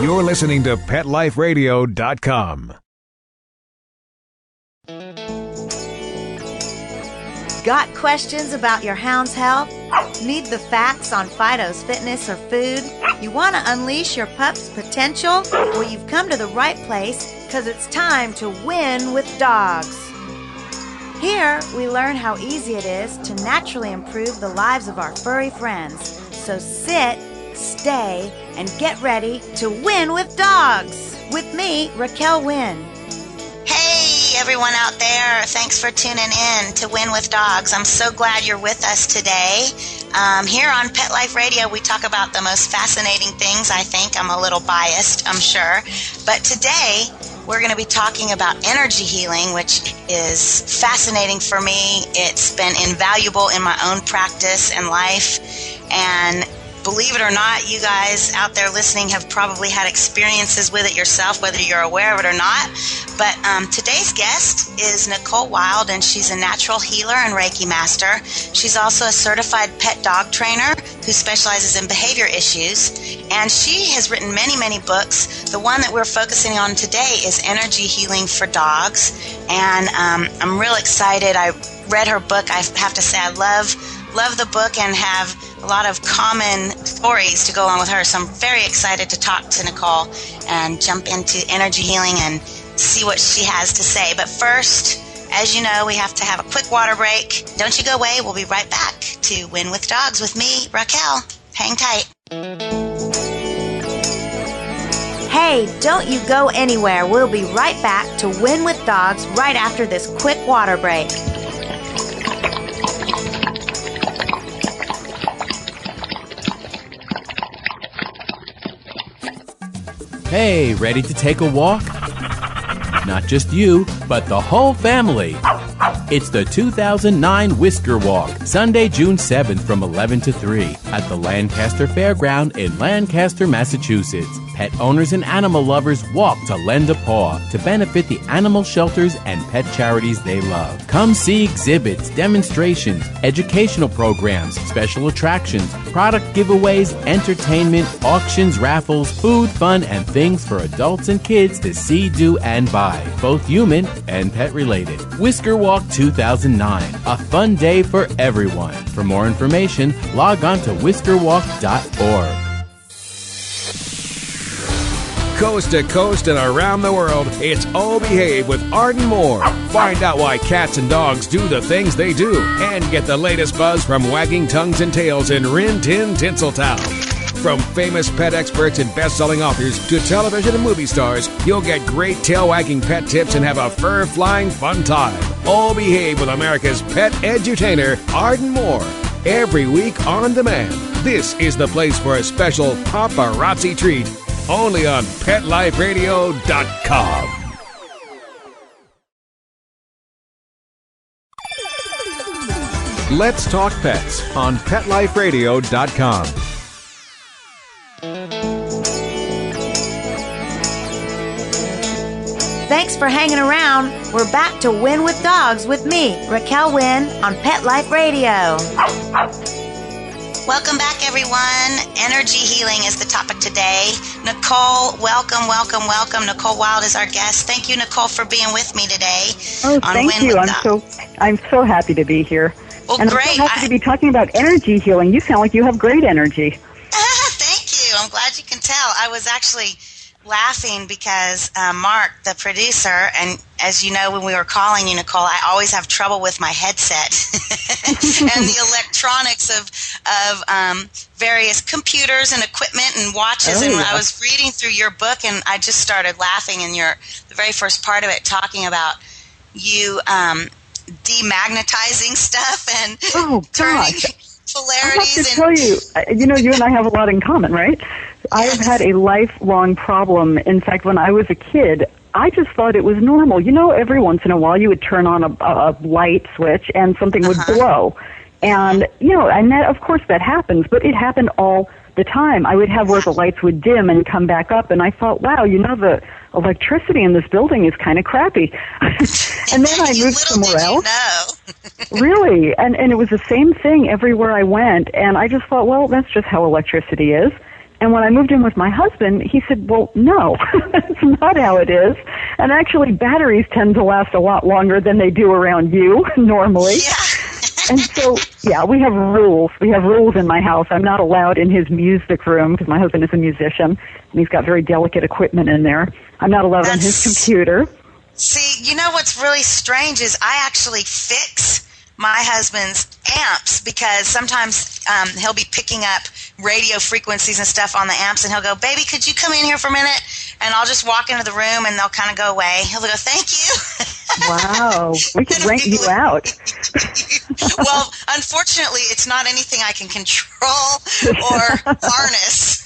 You're listening to PetLifeRadio.com. Got questions about your hound's health? Need the facts on Fido's fitness or food? You want to unleash your pup's potential? Well, you've come to the right place because it's time to win with dogs. Here, we learn how easy it is to naturally improve the lives of our furry friends. So sit, stay, and get ready to win with dogs. With me, Raquel Wynn. Hey, everyone out there. Thanks for tuning in to Win with Dogs. I'm so glad you're with us today. Here on Pet Life Radio, we talk about the most fascinating things, I think. I'm a little biased, I'm sure. But today, we're going to be talking about energy healing, which is fascinating for me. It's been invaluable in my own practice and life. And believe it or not, you guys out there listening have probably had experiences with it yourself, whether you're aware of it or not. But today's guest is Nicole Wilde, and she's a natural healer and Reiki master. She's also a certified pet dog trainer who specializes in behavior issues. And she has written many, many books. The one that we're focusing on today is Energy Healing for Dogs. And I'm real excited. I read her book. I have to say I love the book and have a lot of common stories to go on with her. So I'm very excited to talk to Nicole and jump into energy healing and see what she has to say. But first, as you know, we have to have a quick water break. Don't you go away. We'll be right back to Win with Dogs with me, Raquel. Hang tight. Hey, don't you go anywhere. We'll be right back to Win with Dogs right after this quick water break. Hey, ready to take a walk? Not just you, but the whole family. It's the 2009 Whisker Walk, Sunday, June 7th from 11 to 3 at the Lancaster Fairground in Lancaster, Massachusetts. Pet owners and animal lovers walk to lend a paw to benefit the animal shelters and pet charities they love. Come see exhibits, demonstrations, educational programs, special attractions, product giveaways, entertainment, auctions, raffles, food, fun, and things for adults and kids to see, do, and buy, both human and pet related. Whisker Walk 2009, a fun day for everyone. For more information, log on to whiskerwalk.org. Coast to coast and around the world, it's Oh Behave with Arden Moore. Find out why cats and dogs do the things they do and get the latest buzz from wagging tongues and tails in Rin Tin Tinseltown. From famous pet experts and best-selling authors to television and movie stars, you'll get great tail-wagging pet tips and have a fur-flying fun time. Oh Behave with America's pet edutainer, Arden Moore. Every week on demand. This is the place for a special paparazzi treat. Only on PetLifeRadio.com. Let's talk pets on PetLifeRadio.com. Thanks for hanging around. We're back to Win with Dogs with me, Raquel Wynn, on Pet Life Radio. Welcome back, everyone. Energy healing is the topic today. Nicole, welcome. Nicole Wilde is our guest. Thank you, Nicole, for being with me today. Oh, thank you. I'm so happy to be here. Well, and great. I'm so happy to be talking about energy healing. You sound like you have great energy. Thank you. I'm glad you can tell. I was actually laughing because Mark, the producer, and as you know, when we were calling you, Nicole, I always have trouble with my headset and the electronics of various computers and equipment and watches. Oh, and yeah. I was reading through your book, and I just started laughing in the very first part of it, talking about you demagnetizing stuff and turning polarities. I have to tell you, you and I have a lot in common, right? I have had a lifelong problem. In fact, when I was a kid, I just thought it was normal. Every once in a while you would turn on a light switch and something would blow. And, and that, of course that happens, but it happened all the time. I would have where the lights would dim and come back up, and I thought, wow, the electricity in this building is kind of crappy. And then I moved somewhere else. Really? And it was the same thing everywhere I went, and I just thought, well, that's just how electricity is. And when I moved in with my husband, he said, well, no, that's not how it is. And actually, batteries tend to last a lot longer than they do around you normally. Yeah. And so, yeah, we have rules. We have rules in my house. I'm not allowed in his music room because my husband is a musician, and he's got very delicate equipment in there. I'm not allowed on his computer. See, you know what's really strange is I actually fix my husband's amps because sometimes he'll be picking up radio frequencies and stuff on the amps, and he'll go, baby, could you come in here for a minute? And I'll just walk into the room, and they'll kind of go away. He'll go, thank you. Wow. We could rent you out. Well, unfortunately, it's not anything I can control or harness.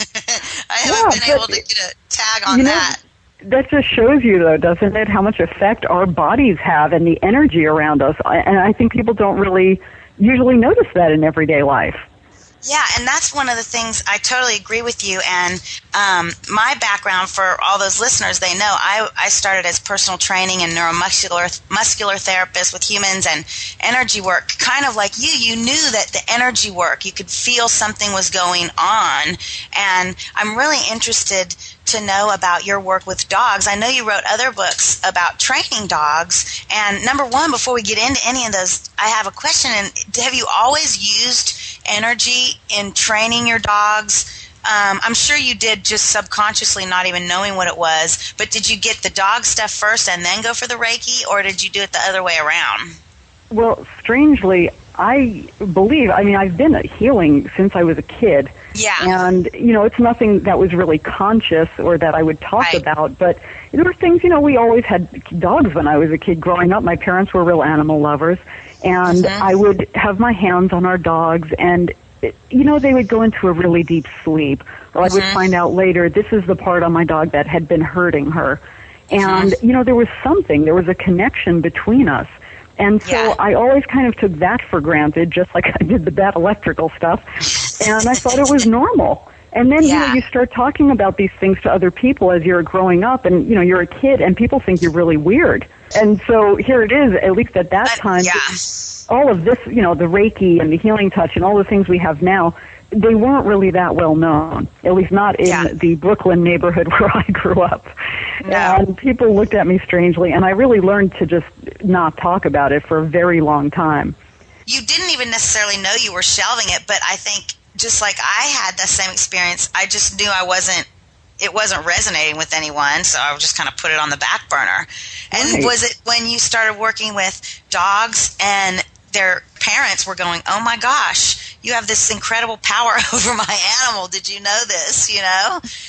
I haven't been able to get a tag on that. That just shows you, though, doesn't it, how much effect our bodies have and the energy around us. And I think people don't really usually notice that in everyday life. Yeah, and that's one of the things I totally agree with you. And my background, for all those listeners, they know I started as personal training and neuromuscular therapist with humans and energy work. Kind of like you. You knew that the energy work, you could feel something was going on. And I'm really interested to know about your work with dogs. I know you wrote other books about training dogs. And number one, before we get into any of those, I have a question. And have you always used energy in training your dogs? I'm sure you did just subconsciously, not even knowing what it was. But did you get the dog stuff first and then go for the Reiki, or did you do it the other way around? Well, strangely, I've been healing since I was a kid. Yeah. And, it's nothing that was really conscious or that I would talk about. But there were things, we always had dogs when I was a kid growing up. My parents were real animal lovers. And I would have my hands on our dogs, and, they would go into a really deep sleep. Or I would find out later, this is the part on my dog that had been hurting her. And, there was a connection between us. And so I always kind of took that for granted, just like I did the bad electrical stuff. And I thought it was normal. And then, you start talking about these things to other people as you're growing up, and, you're a kid, and people think you're really weird. And so here it is, at least at that time, all of this, the Reiki and the healing touch and all the things we have now, they weren't really that well known, at least not in the Brooklyn neighborhood where I grew up. No. And people looked at me strangely, and I really learned to just not talk about it for a very long time. You didn't even necessarily know you were shelving it, but I think just like I had the same experience, I just knew it wasn't resonating with anyone, so I just kind of put it on the back burner. And was it when you started working with dogs and their parents were going, oh my gosh, you have this incredible power over my animal. Did you know this,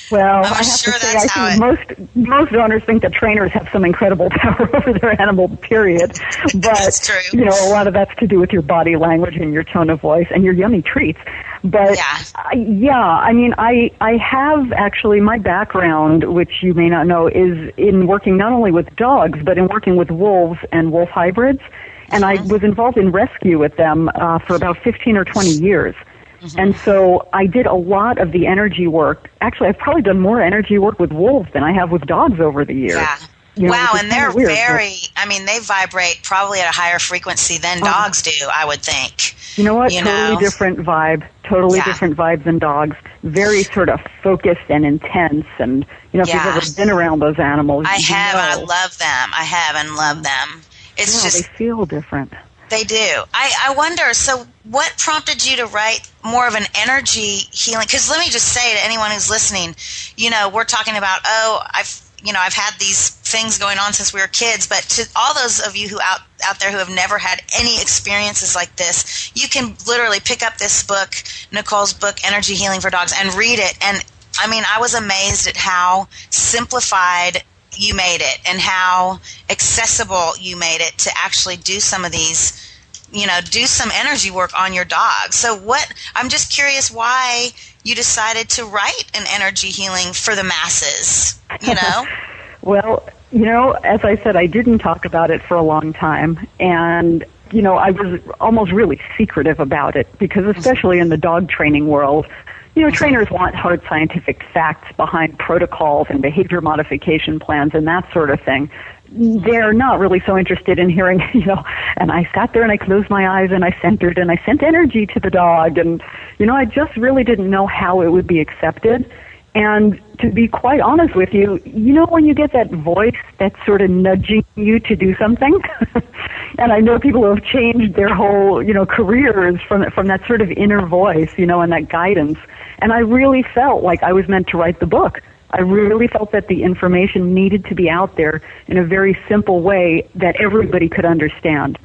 Well, I have to say, I think most owners think that trainers have some incredible power over their animal, period. But, that's true. A lot of that's to do with your body language and your tone of voice and your yummy treats. But, I have actually, my background, which you may not know, is in working not only with dogs, but in working with wolves and wolf hybrids. And I was involved in rescue with them for about 15 or 20 years. And so I did a lot of the energy work. Actually, I've probably done more energy work with wolves than I have with dogs over the years. Yeah. Wow, and they're weird, they vibrate probably at a higher frequency than dogs do, I would think. You know what? Different vibe. Totally different vibes than dogs. Very sort of focused and intense. And, if you've ever been around those animals. I have, and I love them. I have and love them. It's just, they feel different. They do. I wonder, so what prompted you to write more of an energy healing? Because let me just say to anyone who's listening, we're talking about, I've had these things going on since we were kids, but to all those of you who out there who have never had any experiences like this, you can literally pick up this book, Nicole's book, Energy Healing for Dogs, and read it. And I was amazed at how simplified you made it and how accessible you made it to actually do some of these, do some energy work on your dog. So I'm just curious why you decided to write an energy healing for the masses, Well, as I said, I didn't talk about it for a long time. And, I was almost really secretive about it because especially in the dog training world, trainers want hard scientific facts behind protocols and behavior modification plans and that sort of thing. They're not really so interested in hearing, and I sat there and I closed my eyes and I centered and I sent energy to the dog. And, I just really didn't know how it would be accepted. And to be quite honest with you, when you get that voice that's sort of nudging you to do something, and I know people who have changed their whole, careers from that sort of inner voice, and that guidance. And I really felt like I was meant to write the book. I really felt that the information needed to be out there in a very simple way that everybody could understand.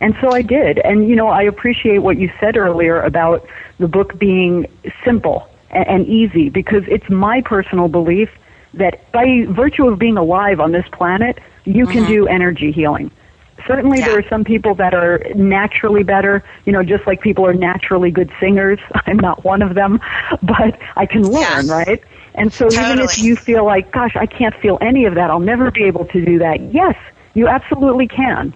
And so I did. And, I appreciate what you said earlier about the book being simple and easy, because it's my personal belief that by virtue of being alive on this planet, you can do energy healing. Certainly there are some people that are naturally better, just like people are naturally good singers. I'm not one of them, but I can learn, right? And so even if you feel like, gosh, I can't feel any of that, I'll never be able to do that. Yes, you absolutely can.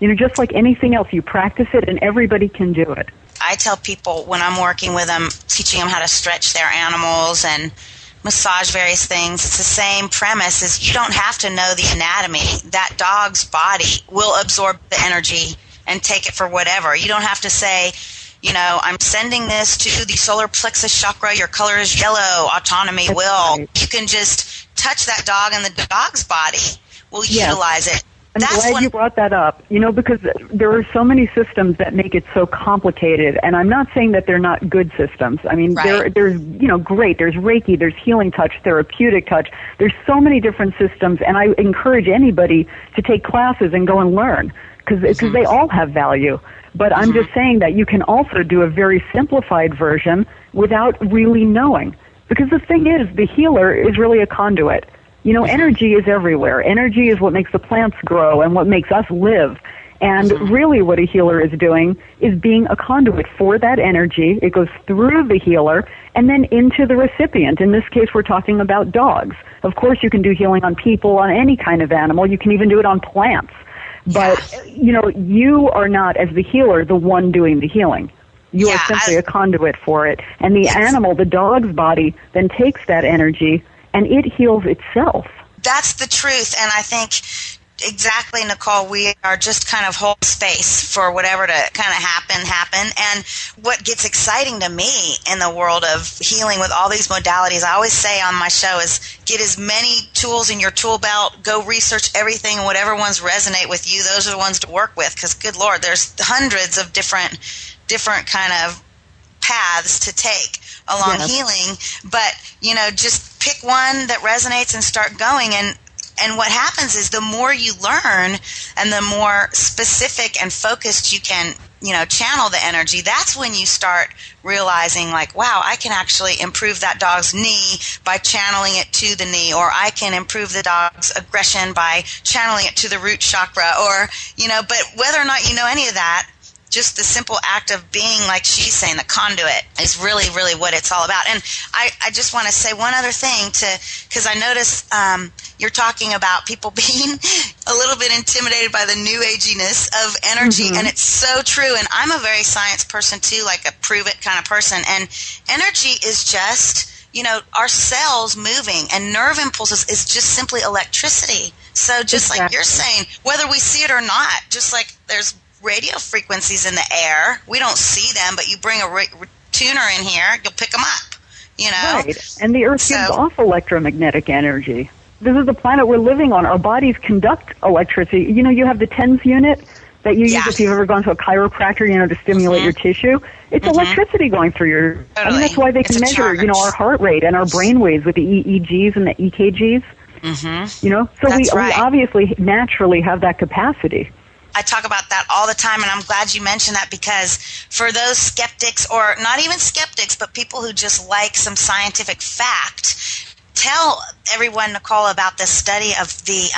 Just like anything else, you practice it and everybody can do it. I tell people when I'm working with them, teaching them how to stretch their animals and massage various things, it's the same premise as you don't have to know the anatomy. That dog's body will absorb the energy and take it for whatever. You don't have to say, I'm sending this to the solar plexus chakra, your color is yellow, autonomy will. Right. You can just touch that dog and the dog's body will utilize it. I'm glad you brought that up, because there are so many systems that make it so complicated, and I'm not saying that they're not good systems. I mean, there's, great, there's Reiki, there's healing touch, therapeutic touch. There's so many different systems, and I encourage anybody to take classes and go and learn, because they all have value. But I'm just saying that you can also do a very simplified version without really knowing, because the thing is, the healer is really a conduit. Energy is everywhere. Energy is what makes the plants grow and what makes us live. And really what a healer is doing is being a conduit for that energy. It goes through the healer and then into the recipient. In this case, we're talking about dogs. Of course, you can do healing on people, on any kind of animal. You can even do it on plants. But, you are not, as the healer, the one doing the healing. You are simply a conduit for it. And the animal, the dog's body, then takes that energy and it heals itself. That's the truth, and I think exactly, Nicole, we are just kind of hold space for whatever to kind of happen. And what gets exciting to me in the world of healing with all these modalities, I always say on my show, is get as many tools in your tool belt, go research everything, whatever ones resonate with you, those are the ones to work with, because good Lord, there's hundreds of different kind of paths to take along healing, but just pick one that resonates and start going. And what happens is the more you learn and the more specific and focused you can channel the energy, that's when you start realizing, like, wow, I can actually improve that dog's knee by channeling it to the knee, or I can improve the dog's aggression by channeling it to the root chakra, or but whether or not you know any of that, just the simple act of being, like she's saying, the conduit is really, really what it's all about. And I just want to say one other thing because I notice you're talking about people being a little bit intimidated by the new aginess of energy, and it's so true. And I'm a very science person too, like a prove it kind of person. And energy is just, our cells moving, and nerve impulses is just simply electricity. So just like you're saying, whether we see it or not, just like there's radio frequencies in the air. We don't see them, but you bring a tuner in here, you'll pick them up, Right. And the Earth gives off electromagnetic energy. This is the planet we're living on. Our bodies conduct electricity. You have the TENS unit that you use if you've ever gone to a chiropractor, to stimulate your tissue. It's electricity going through your... Totally. I mean, that's why they can measure, our heart rate and our brain waves with the EEGs and the EKGs. So we obviously naturally have that capacity. I talk about that all the time, and I'm glad you mentioned that, because for those skeptics, or not even skeptics, but people who just like some scientific fact, tell everyone, Nicole, about the study of the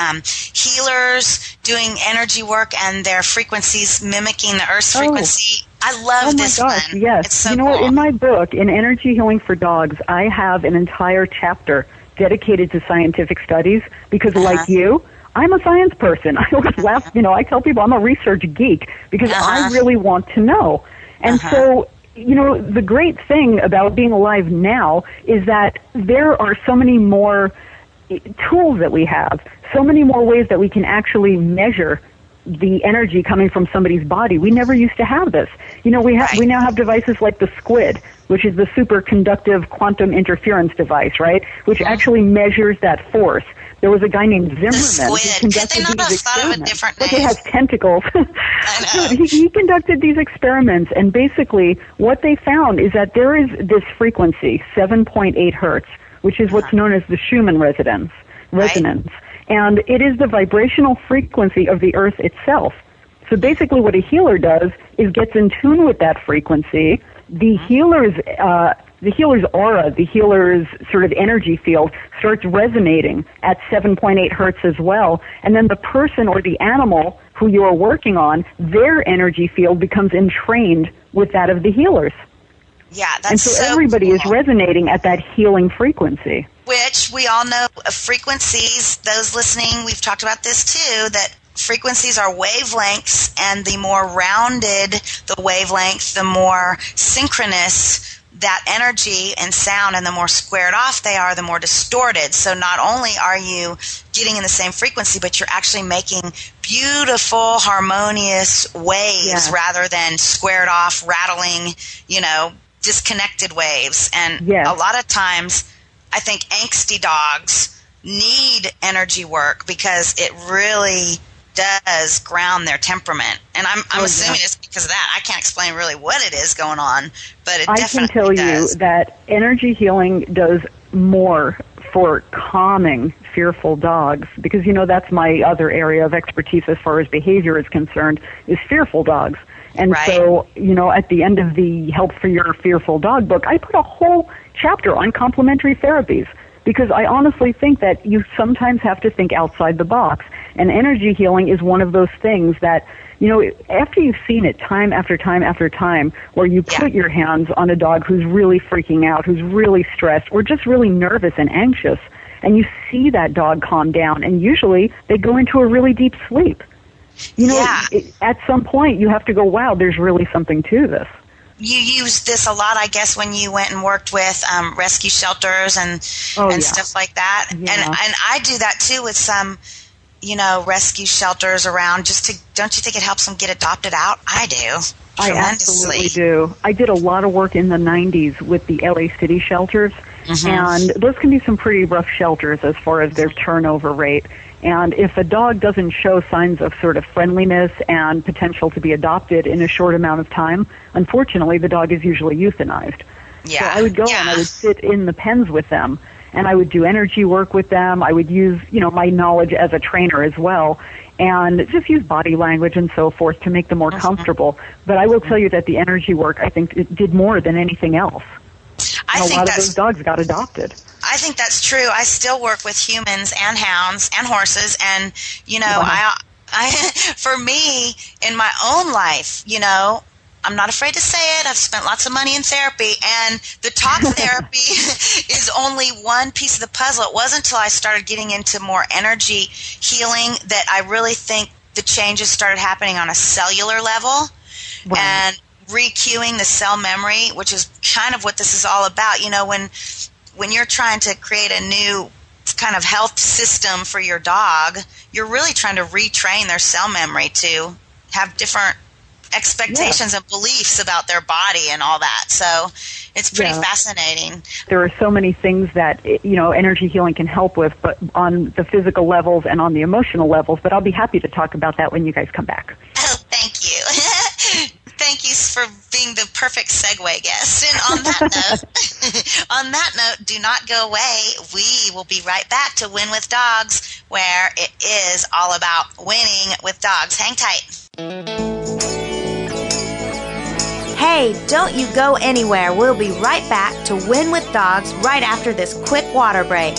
healers doing energy work and their frequencies mimicking the Earth's frequency. I love this one. Yes. It's so cool. What, in my book, In Energy Healing for Dogs, I have an entire chapter dedicated to scientific studies, because like you, I'm a science person. I always laugh, I tell people I'm a research geek because I really want to know. And so, the great thing about being alive now is that there are so many more tools that we have, so many more ways that we can actually measure the energy coming from somebody's body. We never used to have this. We now have devices like the SQUID, which is the superconductive quantum interference device, right? Which actually measures that force. There was a guy named Zimmerman who conducted Could they not these have thought of a experiments. different Like name? it has tentacles. I know. He conducted these experiments, and basically what they found is that there is this frequency, 7.8 hertz, which is what's known as the Schumann resonance. And it is the vibrational frequency of the earth itself. So basically what a healer does is gets in tune with that frequency. The healer's aura, the healer's sort of energy field starts resonating at 7.8 hertz as well. And then the person or the animal who you are working on, their energy field becomes entrained with that of the healer's. Yeah, that's and so everybody is resonating at that healing frequency. Which we all know frequencies, those listening, we've talked about this too, that frequencies are wavelengths, and the more rounded the wavelength, the more synchronous that energy and sound, and the more squared off they are, the more distorted. So not only are you getting in the same frequency, but you're actually making beautiful, harmonious waves rather than squared off, rattling, disconnected waves. And a lot of times, I think angsty dogs need energy work because it really does ground their temperament. And I'm assuming it's because of that. I can't explain really what it is going on, but it definitely does. I can tell you that energy healing does more for calming fearful dogs, because that's my other area of expertise as far as behavior is concerned, is fearful dogs. And so, at the end of the Help for Your Fearful Dog book, I put a whole chapter on complementary therapies, because I honestly think that you sometimes have to think outside the box. And energy healing is one of those things that, after you've seen it time after time after time, where you put your hands on a dog who's really freaking out, who's really stressed, or just really nervous and anxious, and you see that dog calm down, and usually they go into a really deep sleep. At some point you have to go, wow, there's really something to this. You use this a lot, I guess, when you went and worked with rescue shelters and stuff like that. Yeah. And I do that too with some, rescue shelters around. Don't you think it helps them get adopted out? I do. I absolutely do. I did a lot of work in the 90s with the LA City shelters, and those can be some pretty rough shelters as far as their turnover rate. And if a dog doesn't show signs of sort of friendliness and potential to be adopted in a short amount of time, unfortunately, the dog is usually euthanized. Yeah. So I would go and I would sit in the pens with them, and I would do energy work with them. I would use, my knowledge as a trainer as well, and just use body language and so forth to make them more comfortable. But I will tell you that the energy work, I think, it did more than anything else. And a lot of those dogs got adopted. I think that's true. I still work with humans and hounds and horses, and I for me in my own life, I'm not afraid to say it. I've spent lots of money in therapy, and the talk therapy is only one piece of the puzzle. It wasn't until I started getting into more energy healing that I really think the changes started happening on a cellular level, and re-cueing the cell memory, which is kind of what this is all about. When you're trying to create a new kind of health system for your dog, you're really trying to retrain their cell memory to have different expectations and beliefs about their body and all that. So it's pretty fascinating. There are so many things that, energy healing can help with, but on the physical levels and on the emotional levels. But I'll be happy to talk about that when you guys come back. Oh, thank you. Thank you for being the perfect segue guest. And on that note, do not go away. We will be right back to Win with Dogs, where it is all about winning with dogs. Hang tight. Hey, don't you go anywhere. We'll be right back to Win with Dogs right after this quick water break.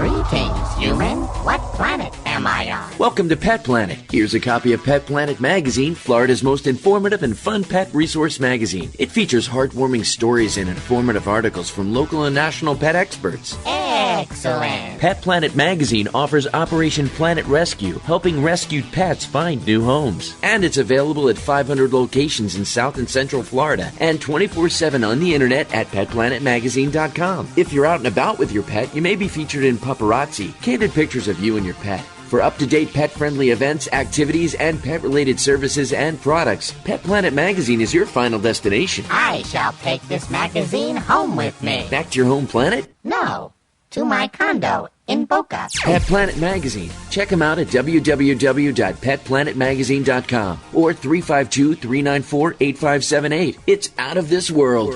Greetings, human. What planet am I on? Welcome to Pet Planet. Here's a copy of Pet Planet Magazine, Florida's most informative and fun pet resource magazine. It features heartwarming stories and informative articles from local and national pet experts. Excellent. Pet Planet Magazine offers Operation Planet Rescue, helping rescued pets find new homes. And it's available at 500 locations in South and Central Florida and 24/7 on the internet at petplanetmagazine.com. If you're out and about with your pet, you may be featured in paparazzi, candid pictures of you and your pet. For up-to-date pet-friendly events, activities, and pet-related services and products, Pet Planet Magazine is your final destination. I shall take this magazine home with me. Back to your home planet? No, to my condo in Boca. Pet Planet Magazine. Check them out at www.petplanetmagazine.com or 352-394-8578. It's out of this world.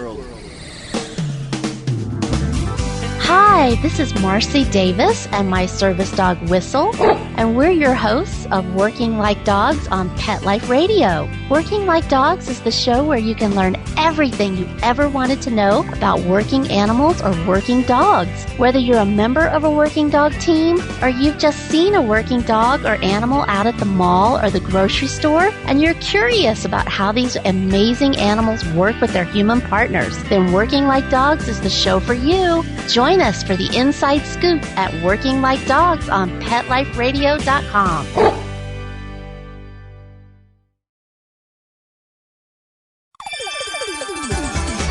Hi, this is Marcy Davis and my service dog Whistle, and we're your hosts of Working Like Dogs on Pet Life Radio. Working Like Dogs is the show where you can learn everything you ever wanted to know about working animals or working dogs. Whether you're a member of a working dog team or you've just seen a working dog or animal out at the mall or the grocery store and you're curious about how these amazing animals work with their human partners, then Working Like Dogs is the show for you. Join us for the inside scoop at Working Like Dogs on PetLifeRadio.com.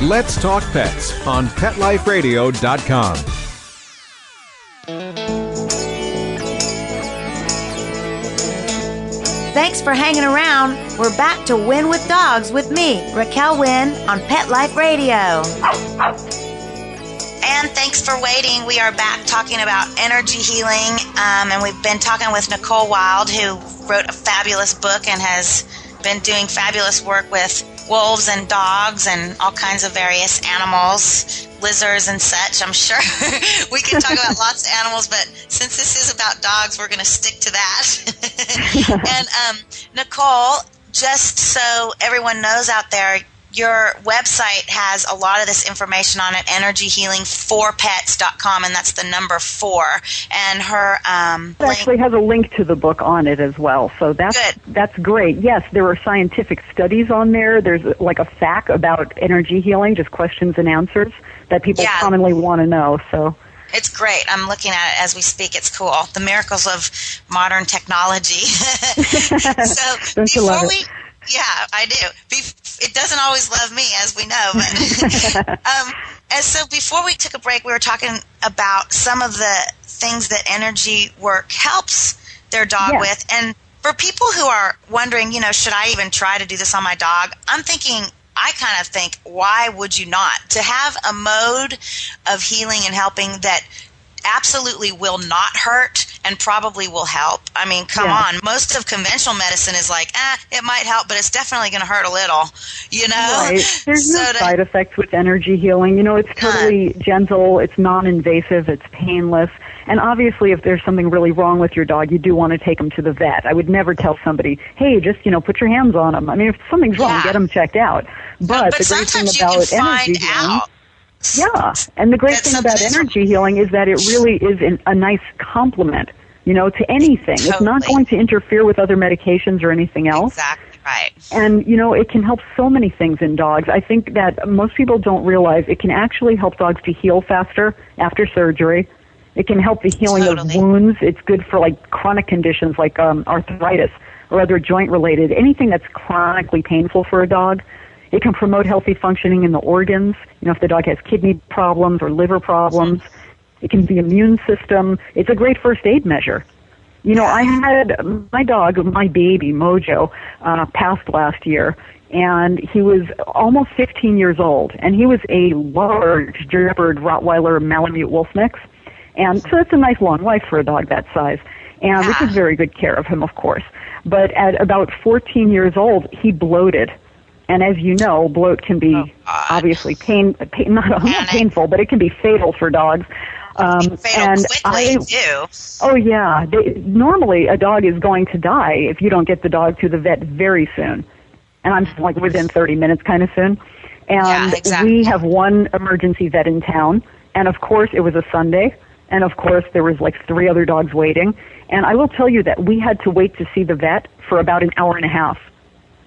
Let's Talk Pets on PetLifeRadio.com. Thanks for hanging around. We're back to Wynn with Dogs with me, Raquel Wynn, on Pet Life Radio. And thanks for waiting. We are back talking about energy healing, and we've been talking with Nicole Wilde, who wrote a fabulous book and has been doing fabulous work with wolves and dogs and all kinds of various animals, lizards and such. I'm sure we can talk about lots of animals, but since this is about dogs, we're going to stick to that. And Nicole, just so everyone knows out there, your website has a lot of this information on it, energyhealing4pets.com, and that's the number 4. And her it actually has a link to the book on it as well, so that's great. Yes, there are scientific studies on there. There's like a fact about energy healing, just questions and answers that people commonly want to know. So it's great. I'm looking at it as we speak. It's cool. The miracles of modern technology. So Don't you love it? Yeah, I do. It doesn't always love me, as we know. But and so before we took a break, we were talking about some of the things that energy work helps their dog with. And for people who are wondering, should I even try to do this on my dog? I kind of think, why would you not? To have a mode of healing and helping that absolutely will not hurt and probably will help. I mean, come on. Most of conventional medicine is like, it might help, but it's definitely going to hurt a little, Right. There's no side effects with energy healing. It's totally gentle, it's non-invasive, it's painless. And obviously, if there's something really wrong with your dog, you do want to take them to the vet. I would never tell somebody, hey, just, put your hands on them. I mean, if something's wrong, get them checked out. But the great thing about energy healing... Yeah, and the great thing about energy healing is that it really is a nice complement, to anything. Totally. It's not going to interfere with other medications or anything else. Exactly right. And, it can help so many things in dogs. I think that most people don't realize it can actually help dogs to heal faster after surgery. It can help the healing of wounds. It's good for, chronic conditions like arthritis or other joint-related, anything that's chronically painful for a dog. It can promote healthy functioning in the organs, if the dog has kidney problems or liver problems. It can be immune system. It's a great first aid measure. I had my dog, my baby, Mojo, passed last year, and he was almost 15 years old, and he was a large Shepherd Rottweiler Malamute Wolf mix. And so it's a nice long life for a dog that size. And we took very good care of him, of course. But at about 14 years old, he bloated. And as you know, bloat can be obviously not painful, but it can be fatal for dogs. Fatal quickly, too. Oh, yeah. Normally, a dog is going to die if you don't get the dog to the vet very soon. And I'm within 30 minutes kind of soon. And we have one emergency vet in town. And, of course, it was a Sunday. And of course, there was like 3 other dogs waiting. And I will tell you that we had to wait to see the vet for about an hour and a half.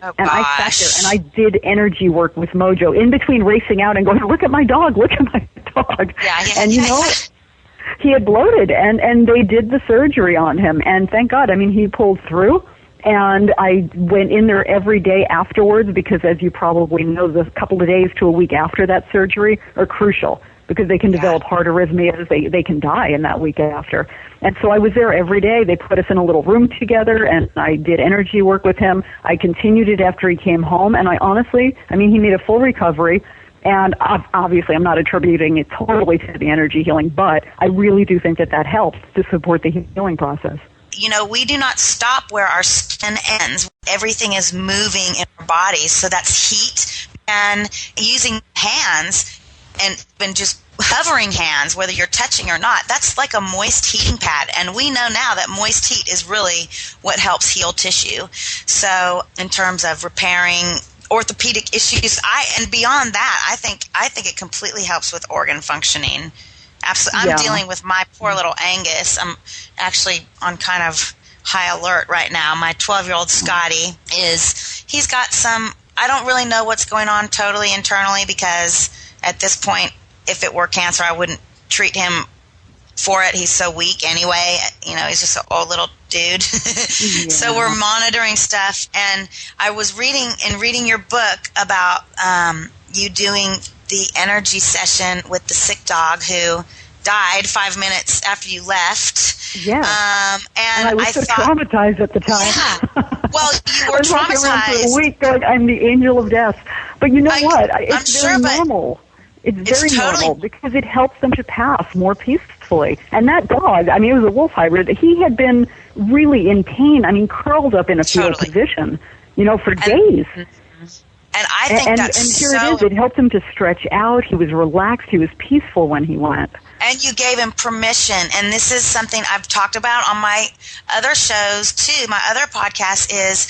Oh, and gosh. I sat there and I did energy work with Mojo in between racing out and going, look at my dog, look at my dog. Yeah. And you know, he had bloated, and they did the surgery on him. And thank God, I mean, he pulled through. And I went in there every day afterwards because, as you probably know, the couple of days to a week after that surgery are crucial because they can develop heart arrhythmias. They can die in that week after. And so I was there every day. They put us in a little room together, and I did energy work with him. I continued it after he came home, and I honestly, I mean, he made a full recovery. And obviously, I'm not attributing it totally to the energy healing, but I really do think that helps to support the healing process. You know, we do not stop where our skin ends. Everything is moving in our bodies, so that's heat. And using hands and just hovering hands, whether you're touching or not, that's like a moist heating pad. And we know now that moist heat is really what helps heal tissue. So in terms of repairing orthopedic issues, and beyond that, I think it completely helps with organ functioning. Absolutely. I'm dealing with my poor little Angus. I'm actually on kind of high alert right now. My 12-year-old Scotty he's got some, I don't really know what's going on totally internally because at this point, if it were cancer, I wouldn't treat him for it. He's so weak anyway. You know, he's just an old little dude. So we're monitoring stuff. And I was reading your book about you doing the energy session with the sick dog who died 5 minutes after you left. Yeah. And I was so traumatized at the time. Yeah. Well, you were I was walking around traumatized. for a week going, I'm the angel of death. But you know what? It's very normal. It's very normal because it helps them to pass more peacefully. And that dog, I mean, it was a wolf hybrid. He had been really in pain. I mean, curled up in a fetal position, you know, for days. And I think and here it is. It helped him to stretch out. He was relaxed. He was peaceful when he went. And you gave him permission. And this is something I've talked about on my other shows, too. My other podcast is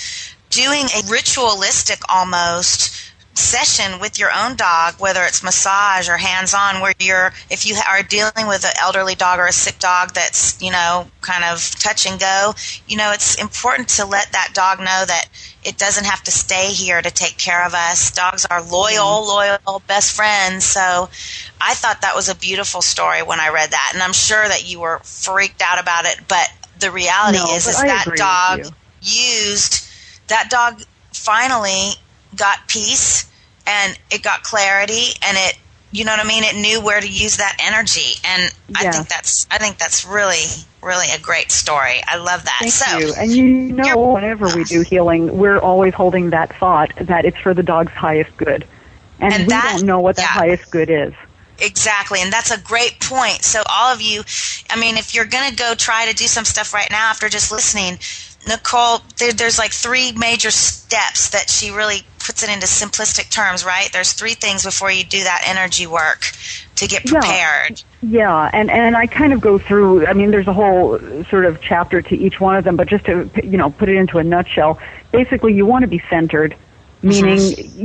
doing a ritualistic almost session with your own dog, whether it's massage or hands-on, where if you are dealing with an elderly dog or a sick dog that's, you know, kind of touch and go, you know, it's important to let that dog know that it doesn't have to stay here to take care of us. Dogs are loyal best friends. So I thought that was a beautiful story when I read that. And I'm sure that you were freaked out about it. But the reality is that dog finally got peace and it got clarity and it, you know what I mean? It knew where to use that energy. And I think that's really, really a great story. I love that. Thank you. And you know, whenever we do healing, we're always holding that thought that it's for the dog's highest good. And we don't know what that highest good is. Exactly, and that's a great point. So all of you, I mean, if you're going to go try to do some stuff right now after just listening, Nicole, there's like 3 major steps that she really puts it into simplistic terms, right? There's 3 things before you do that energy work to get prepared. Yeah, and I kind of go through, I mean, there's a whole sort of chapter to each one of them, but just to, you know, put it into a nutshell, basically you want to be centered, meaning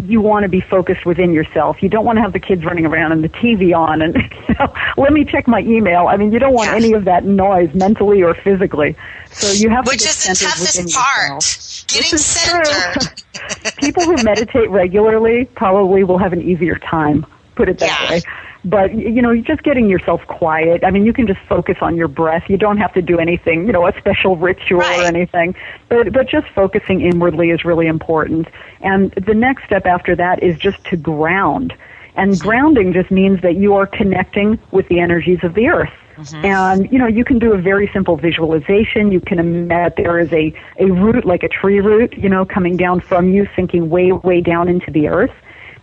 you want to be focused within yourself. You don't want to have the kids running around and the TV on and, you know, let me check my email. I mean, you don't want any of that noise mentally or physically. So you have to get centered within yourself. Getting centered. People who meditate regularly probably will have an easier time, put it that way. But, you know, you're just getting yourself quiet. I mean, you can just focus on your breath. You don't have to do anything, you know, a special ritual or anything. But just focusing inwardly is really important. And the next step after that is just to ground. And grounding just means that you are connecting with the energies of the earth. And, you know, you can do a very simple visualization. You can imagine there is a root, like a tree root, you know, coming down from you, sinking way, way down into the earth.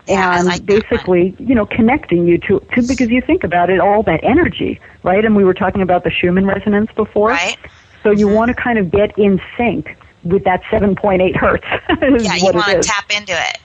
And basically, you know, connecting you to, because you think about it, all that energy, right? And we were talking about the Schumann resonance before. Right. So you want to kind of get in sync with that 7.8 hertz. Yeah, you want to tap into it.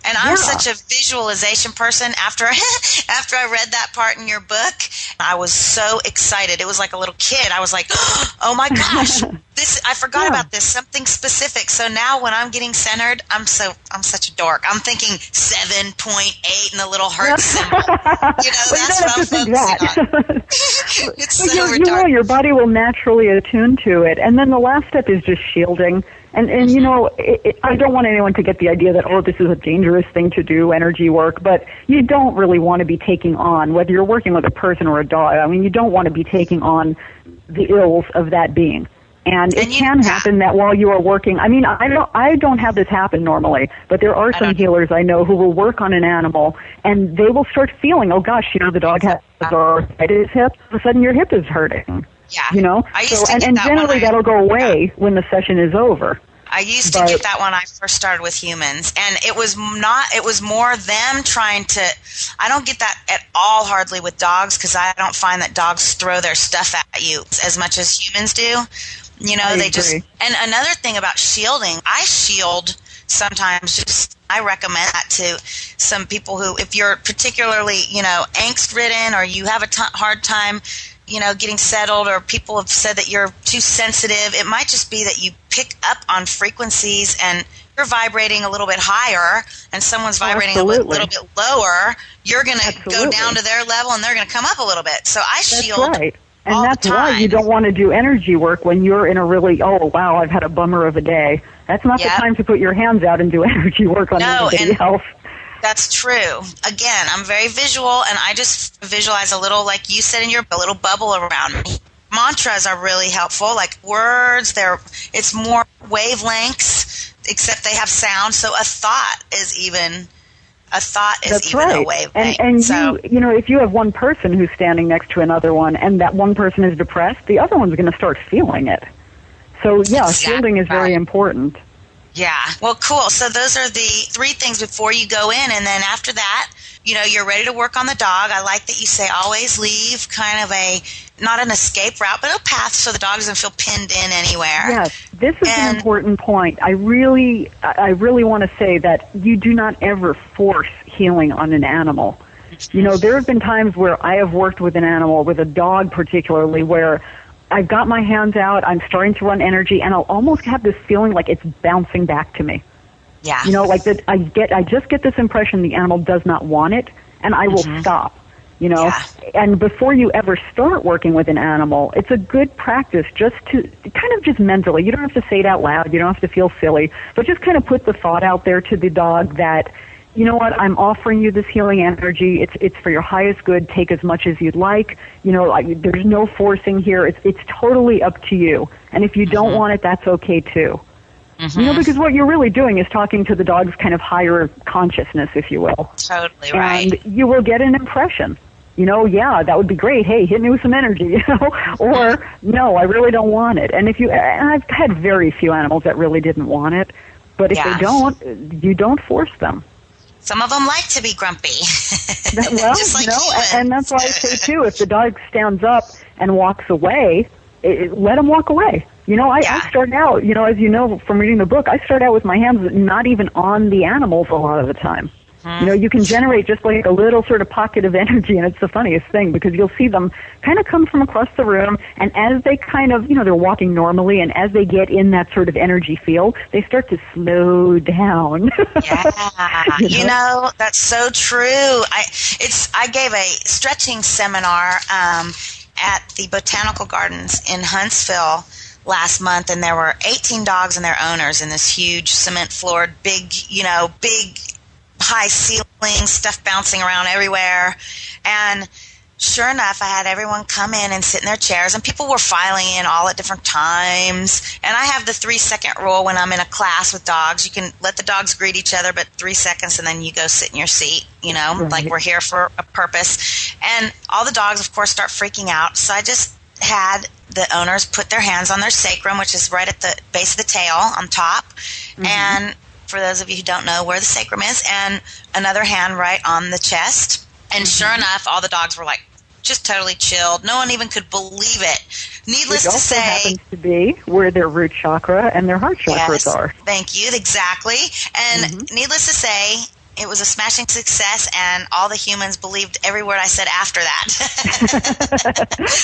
And I'm such a visualization person. After I read that part in your book, I was so excited. It was like a little kid. I was like, oh my gosh, this I forgot about this, something specific. So now when I'm getting centered, I'm such a dork. I'm thinking 7.8 and the little heart symbol. That's what I'm focusing on. It's so retarded. Your body will naturally attune to it. And then the last step is just shielding. And I don't want anyone to get the idea that, this is a dangerous thing to do, energy work, but you don't really want to be taking on, whether you're working with a person or a dog, I mean, you don't want to be taking on the ills of that being. And it can happen that while you are working, I mean, I don't have this happen normally, but there are some healers I know who will work on an animal, and they will start feeling, oh gosh, the dog has arthritis hip, all of a sudden your hip is hurting. Yeah. And generally that'll go away when the session is over. I used to get that when I first started with humans, and it was more them trying to, I don't get that at all hardly with dogs, because I don't find that dogs throw their stuff at you as much as humans do. They just, and another thing about shielding, I shield sometimes, I recommend that to some people who, if you're particularly, angst ridden, or you have a hard time, getting settled, or people have said that you're too sensitive, it might just be that you pick up on frequencies and you're vibrating a little bit higher and someone's vibrating a little bit lower, you're going to go down to their level and they're going to come up a little bit. So I shield. That's right. And that's why you don't want to do energy work when you're in a really, I've had a bummer of a day. That's not the time to put your hands out and do energy work on anybody else. That's true. Again, I'm very visual, and I just visualize a little, like you said, a little bubble around me. Mantras are really helpful, like words. It's more wavelengths, except they have sound. So a thought is even a wavelength. And so, if you have one person who's standing next to another one, and that one person is depressed, the other one's going to start feeling it. So shielding is very important. Yeah. Well, cool. So those are the 3 things before you go in, and then after that, you're ready to work on the dog. I like that you say always leave kind of not an escape route, but a path so the dog doesn't feel pinned in anywhere. Yes, this is an important point. I really want to say that you do not ever force healing on an animal. There have been times where I have worked with an animal, with a dog particularly, where I've got my hands out, I'm starting to run energy, and I'll almost have this feeling like it's bouncing back to me. Yeah. Like that I just get this impression the animal does not want it, and I will stop. And before you ever start working with an animal, it's a good practice just to kind of just mentally, you don't have to say it out loud, you don't have to feel silly, but just kind of put the thought out there to the dog that, you know what, I'm offering you this healing energy. It's for your highest good. Take as much as you'd like. There's no forcing here. It's totally up to you. And if you don't want it, that's okay too. Because what you're really doing is talking to the dog's kind of higher consciousness, if you will. Totally right. And you will get an impression. That would be great. Hey, hit me with some energy, or no, I really don't want it. And and I've had very few animals that really didn't want it, but if they don't, you don't force them. Some of them like to be grumpy. Just like and that's why I say, too, if the dog stands up and walks away, let him walk away. I start out, as you know from reading the book, I start out with my hands not even on the animals a lot of the time. You can generate just like a little sort of pocket of energy, and it's the funniest thing because you'll see them kind of come from across the room, and as they kind of, they're walking normally, and as they get in that sort of energy field, they start to slow down. Yeah, that's so true. I gave a stretching seminar at the Botanical Gardens in Huntsville last month, and there were 18 dogs and their owners in this huge cement-floored, big high ceiling, stuff bouncing around everywhere. And sure enough, I had everyone come in and sit in their chairs, and people were filing in all at different times. And I have the 3-second rule when I'm in a class with dogs. You can let the dogs greet each other, but 3 seconds, and then you go sit in your seat, like we're here for a purpose. And all the dogs, of course, start freaking out. So I just had the owners put their hands on their sacrum, which is right at the base of the tail on top. And for those of you who don't know where the sacrum is, and another hand right on the chest. And sure enough, all the dogs were like just totally chilled. No one even could believe it. Needless to say, happens to be where their root chakra and their heart chakras are. Thank you. Exactly. And needless to say, it was a smashing success, and all the humans believed every word I said after that,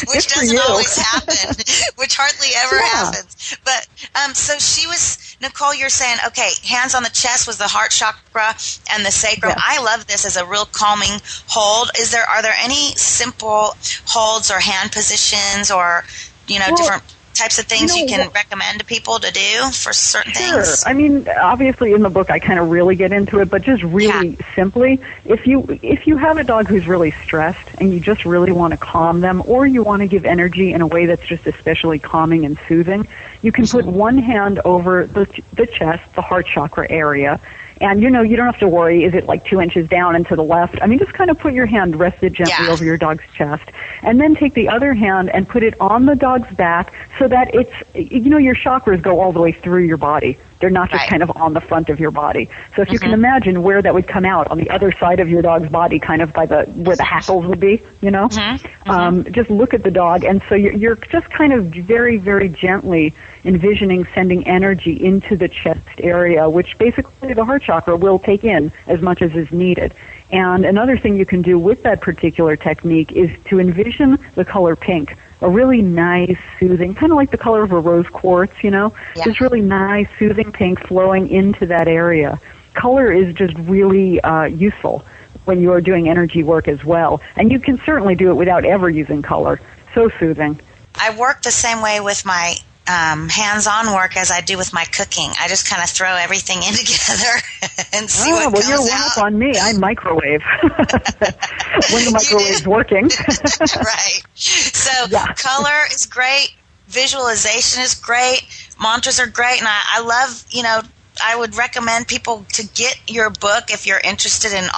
which doesn't always happen, which hardly ever happens. But so she was, Nicole, you're saying, okay, hands on the chest was the heart chakra and the sacrum. Yeah. I love this as a real calming hold. Are there any simple holds or hand positions or, different types of things you can recommend to people to do for certain things? Sure. I mean, obviously in the book I kind of really get into it, but just really simply, if you have a dog who's really stressed and you just really want to calm them, or you want to give energy in a way that's just especially calming and soothing, you can put one hand over the chest, the heart chakra area, and you don't have to worry, is it like 2 inches down and to the left? I mean, just kind of put your hand rested gently over your dog's chest, and then take the other hand and put it on the dog's back so that it's, your chakras go all the way through your body. They're not just kind of on the front of your body. So if you can imagine where that would come out on the other side of your dog's body, kind of by where the hackles would be, just look at the dog. And so you're just kind of very, very gently envisioning sending energy into the chest area, which basically the heart chakra will take in as much as is needed. And another thing you can do with that particular technique is to envision the color pink. A really nice, soothing, kind of like the color of a rose quartz, This really nice, soothing pink flowing into that area. Color is just really useful when you are doing energy work as well. And you can certainly do it without ever using color. So soothing. I work the same way with my hands-on work as I do with my cooking. I just kind of throw everything in together and see what comes out. You're one up on me. I microwave when the microwave's working. Right. So color is great. Visualization is great. Mantras are great. And I love, I would recommend people to get your book if you're interested in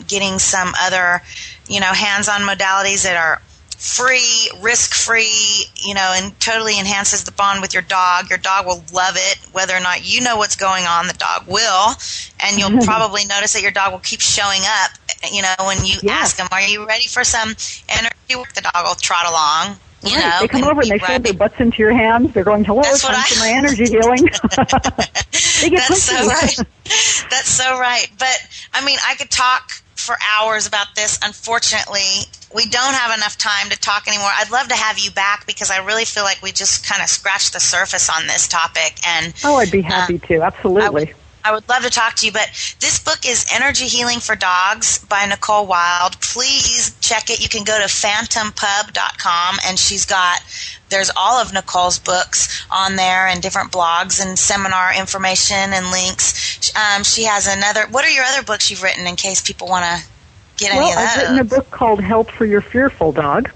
getting some other, hands-on modalities that are free, risk-free, and totally enhances the bond with your dog. Your dog will love it. Whether or not you know what's going on, the dog will. And you'll probably notice that your dog will keep showing up, when you ask him, are you ready for some energy work? The dog will trot along. They come over and they shove their butts into your hands. They're going, hello, it's time for my energy healing. That's so right. That's so right. But, I could talk for hours about this. Unfortunately, we don't have enough time to talk anymore. I'd love to have you back because I really feel like we just kind of scratched the surface on this topic. And I'd be happy to. Absolutely. I would love to talk to you, but this book is Energy Healing for Dogs by Nicole Wilde. Please check it. You can go to phantompub.com, and there's all of Nicole's books on there and different blogs and seminar information and links. She has what are your other books you've written in case people want to get any of those? I've written a book called Help for Your Fearful Dog.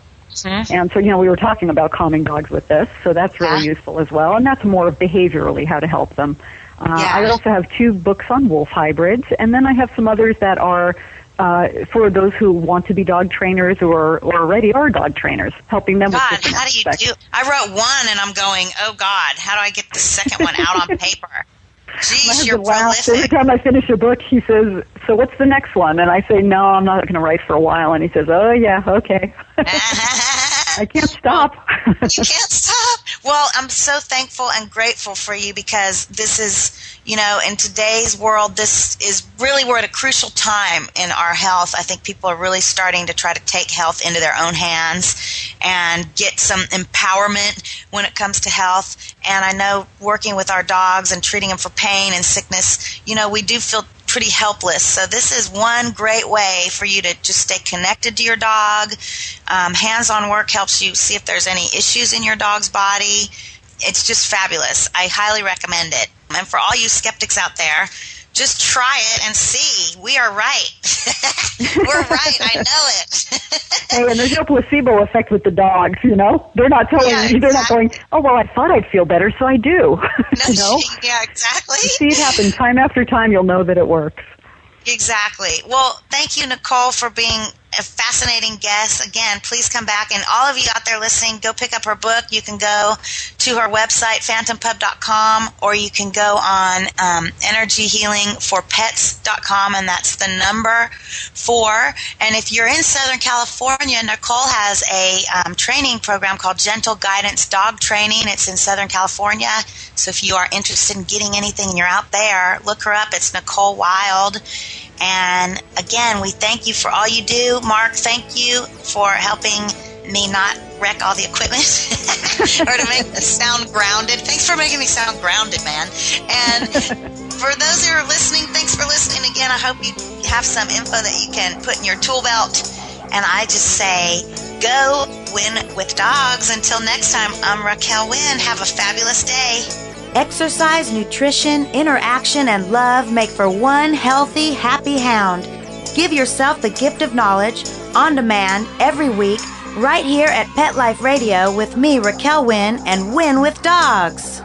And so, we were talking about calming dogs with this, so that's really useful as well. And that's more behaviorally how to help them. I also have 2 books on wolf hybrids, and then I have some others that are for those who want to be dog trainers or already are dog trainers, helping them with different how do you do? I wrote one, and I'm going, oh, God, how do I get the second one out on paper? Geez, you're prolific. Every time I finish a book, he says, so what's the next one? And I say, no, I'm not going to write for a while. And he says, oh, yeah, okay. I can't stop. You can't stop. Well, I'm so thankful and grateful for you because this is, in today's world, this is really, we're at a crucial time in our health. I think people are really starting to try to take health into their own hands and get some empowerment when it comes to health. And I know working with our dogs and treating them for pain and sickness, we do feel pretty helpless. So this is one great way for you to just stay connected to your dog. Hands-on work helps you see if there's any issues in your dog's body. It's just fabulous. I highly recommend it. And for all you skeptics out there, just try it and see. We are right. We're right. I know it. Hey, and there's no placebo effect with the dogs, They're not telling you. They're not going, oh, well, I thought I'd feel better, so I do. Yeah, exactly. You see it happen time after time, you'll know that it works. Exactly. Well, thank you, Nicole, for being a fascinating guest. Again, please come back. And all of you out there listening, go pick up her book. You can go to her website, phantompub.com, or you can go on energyhealingforpets.com, and that's the number 4. And if you're in Southern California, Nicole has a training program called Gentle Guidance Dog Training. It's in Southern California. So if you are interested in getting anything and you're out there, look her up. It's Nicole Wilde. And again, we thank you for all you do. Mark, thank you for helping me not wreck all the equipment or to make us sound grounded. Thanks for making me sound grounded, man. And for those who are listening, thanks for listening again. I hope you have some info that you can put in your tool belt. And I just say, go Wynn with dogs. Until next time, I'm Raquel Wynn. Have a fabulous day. Exercise, nutrition, interaction, and love make for one healthy, happy hound. Give yourself the gift of knowledge on demand every week right here at Pet Life Radio with me, Raquel Wynn, and Wynn with Dogs.